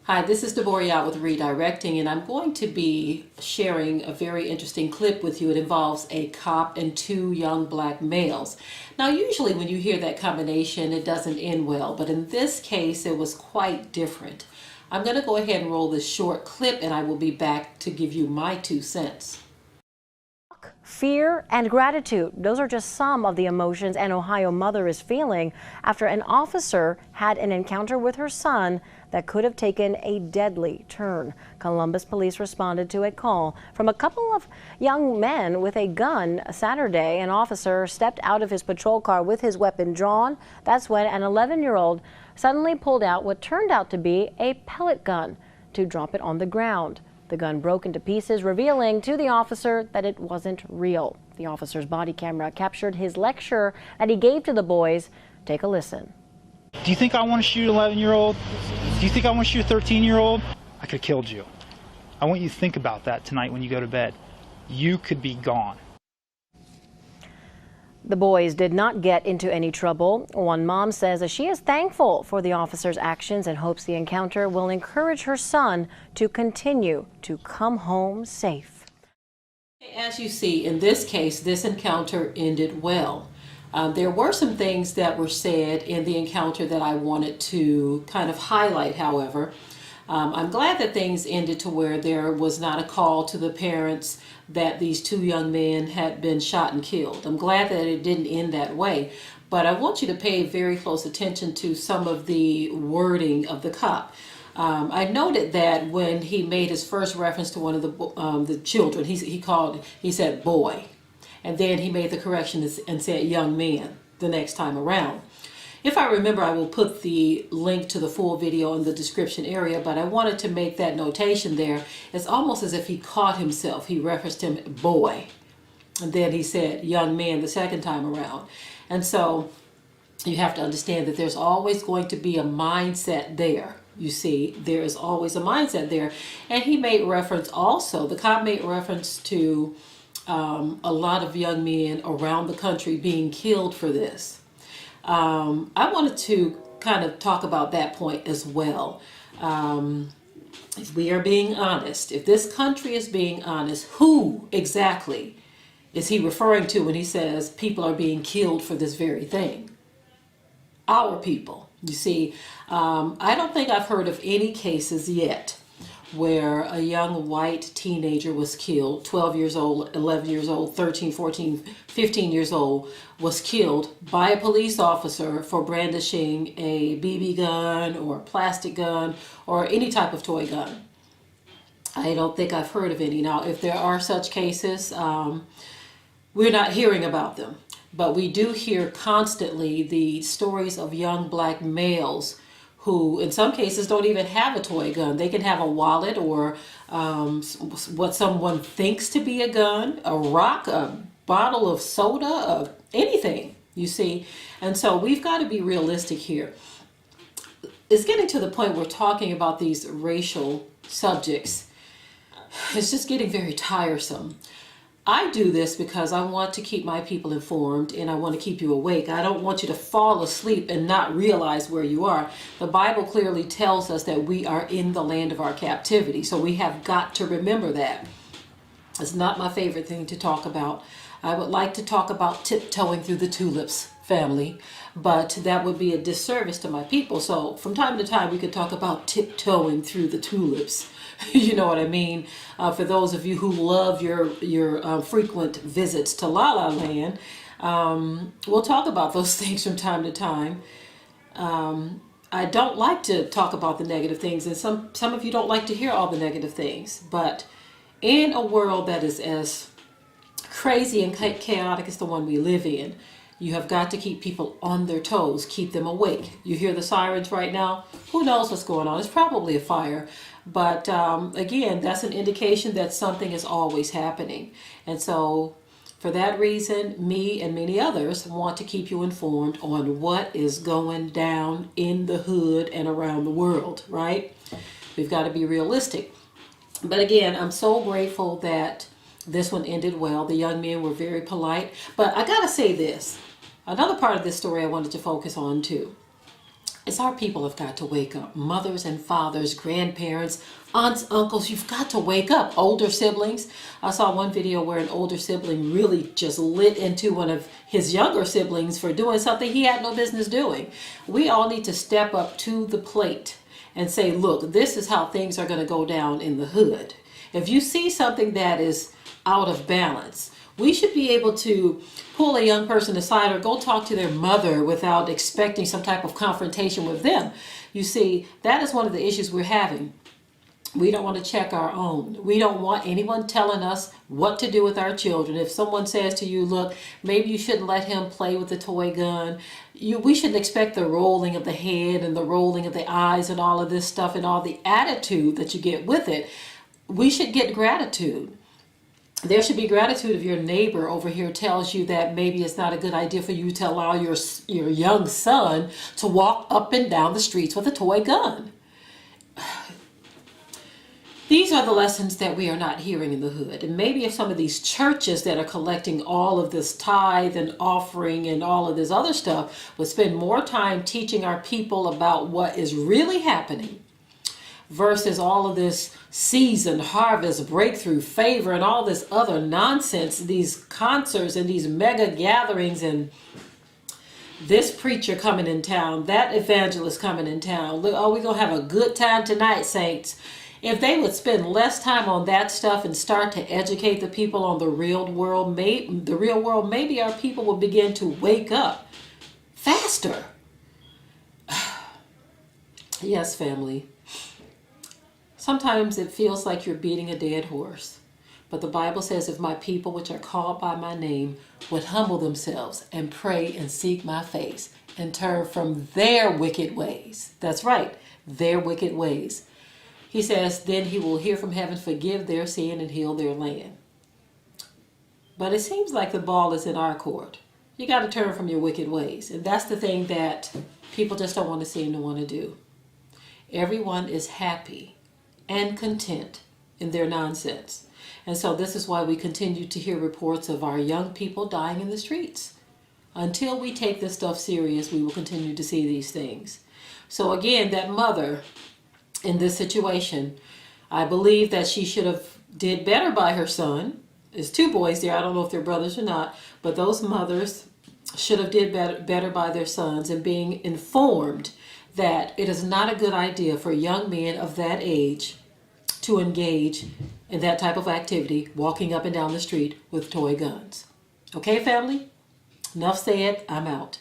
Hi, this is Deborah with Redirecting, and I'm going to be sharing a very interesting clip with you. It involves a cop and two young black males. Now, usually when you hear that combination, it doesn't end well, but in this case, it was quite different. I'm going to go ahead and roll this short clip, and I will be back to give you my 2 cents. Fear and gratitude. Those are just some of the emotions an Ohio mother is feeling after an officer had an encounter with her son that could have taken a deadly turn. Columbus police responded to a call from a couple of young men with a gun Saturday. An officer stepped out of his patrol car with his weapon drawn. That's when an 11-year-old suddenly pulled out what turned out to be a pellet gun to drop it on the ground. The gun broke into pieces, revealing to the officer that it wasn't real. The officer's body camera captured his lecture that he gave to the boys. Take a listen. Do you think I want to shoot an 11-year-old? Do you think I want to shoot a 13-year-old? I could have killed you. I want you to think about that tonight when you go to bed. You could be gone. The boys did not get into any trouble. One mom says that she is thankful for the officer's actions and hopes the encounter will encourage her son to continue to come home safe. As you see, in this case, this encounter ended well. There were some things that were said in the encounter that I wanted to kind of highlight, however. I'm glad that things ended to where there was not a call to the parents that these two young men had been shot and killed. I'm glad that it didn't end that way, but I want you to pay very close attention to some of the wording of the cop. I noted that when he made his first reference to one of the children, he said boy, and then he made the correction and said young man the next time around. If I remember, I will put the link to the full video in the description area, but I wanted to make that notation there. It's almost as if he caught himself. He referenced him boy, and then he said young man the second time around. And so you have to understand that there's always going to be a mindset there. You see, there is always a mindset there. And he made reference also, the cop made reference to a lot of young men around the country being killed for this. I wanted to kind of talk about that point as well. If we are being honest, if this country is being honest, who exactly is he referring to when he says people are being killed for this very thing? Our people. You see, I don't think I've heard of any cases yet where a young white teenager was killed, 12 years old, 11 years old, 13, 14, 15 years old, was killed by a police officer for brandishing a BB gun or a plastic gun or any type of toy gun. I don't think I've heard of any. Now, if there are such cases, we're not hearing about them. But we do hear constantly the stories of young black males who in some cases don't even have a toy gun. They can have a wallet or what someone thinks to be a gun, a rock, a bottle of soda, anything, you see. And so we've got to be realistic here. It's getting to the point we're talking about these racial subjects. It's just getting very tiresome. I do this because I want to keep my people informed and I want to keep you awake. I don't want you to fall asleep and not realize where you are. The Bible clearly tells us that we are in the land of our captivity, so we have got to remember that. It's not my favorite thing to talk about. I would like to talk about tiptoeing through the tulips, family, but that would be a disservice to my people. So from time to time we could talk about tiptoeing through the tulips. You know what I mean? For those of you who love your frequent visits to La La Land, we'll talk about those things from time to time. I don't like to talk about the negative things, and some of you don't like to hear all the negative things. But in a world that is as crazy and chaotic as the one we live in, you have got to keep people on their toes, keep them awake. You hear the sirens right now? Who knows what's going on? It's probably a fire. But again, that's an indication that something is always happening. And so for that reason, me and many others want to keep you informed on what is going down in the hood and around the world, right? We've got to be realistic. But again, I'm so grateful that this one ended well. The young men were very polite. But I got to say this. Another part of this story I wanted to focus on too. is our people have got to wake up. Mothers and fathers, grandparents, aunts, uncles, you've got to wake up. Older siblings. I saw one video where an older sibling really just lit into one of his younger siblings for doing something he had no business doing. We all need to step up to the plate and say, look, this is how things are going to go down in the hood. If you see something that is out of balance, we should be able to pull a young person aside or go talk to their mother without expecting some type of confrontation with them. You see, that is one of the issues we're having. We don't want to check our own. We don't want anyone telling us what to do with our children. If someone says to you, look, maybe you shouldn't let him play with the toy gun, we shouldn't expect the rolling of the head and the rolling of the eyes and all of this stuff and all the attitude that you get with it. We should get gratitude. There should be gratitude if your neighbor over here tells you that maybe it's not a good idea for you to allow your young son to walk up and down the streets with a toy gun. These are the lessons that we are not hearing in the hood. And maybe if some of these churches that are collecting all of this tithe and offering and all of this other stuff would spend more time teaching our people about what is really happening versus all of this season, harvest, breakthrough, favor, and all this other nonsense, these concerts and these mega gatherings and this preacher coming in town, that evangelist coming in town. Look, oh, we're going to have a good time tonight, saints. If they would spend less time on that stuff and start to educate the people on the real world, maybe our people will begin to wake up faster. Yes, family. Sometimes it feels like you're beating a dead horse. But the Bible says, if my people, which are called by my name, would humble themselves and pray and seek my face and turn from their wicked ways. That's right, their wicked ways. He says, then he will hear from heaven, forgive their sin and heal their land. But it seems like the ball is in our court. You got to turn from your wicked ways. And that's the thing that people just don't want to seem to want to do. Everyone is happy and content in their nonsense. And so this is why we continue to hear reports of our young people dying in the streets. Until we take this stuff serious, we will continue to see these things. So again, that mother in this situation, I believe that she should have did better by her son. There's two boys there. I don't know if they're brothers or not, but those mothers should have did better by their sons and being informed that it is not a good idea for young men of that age to engage in that type of activity, walking up and down the street with toy guns. Okay, family? Enough said. I'm out.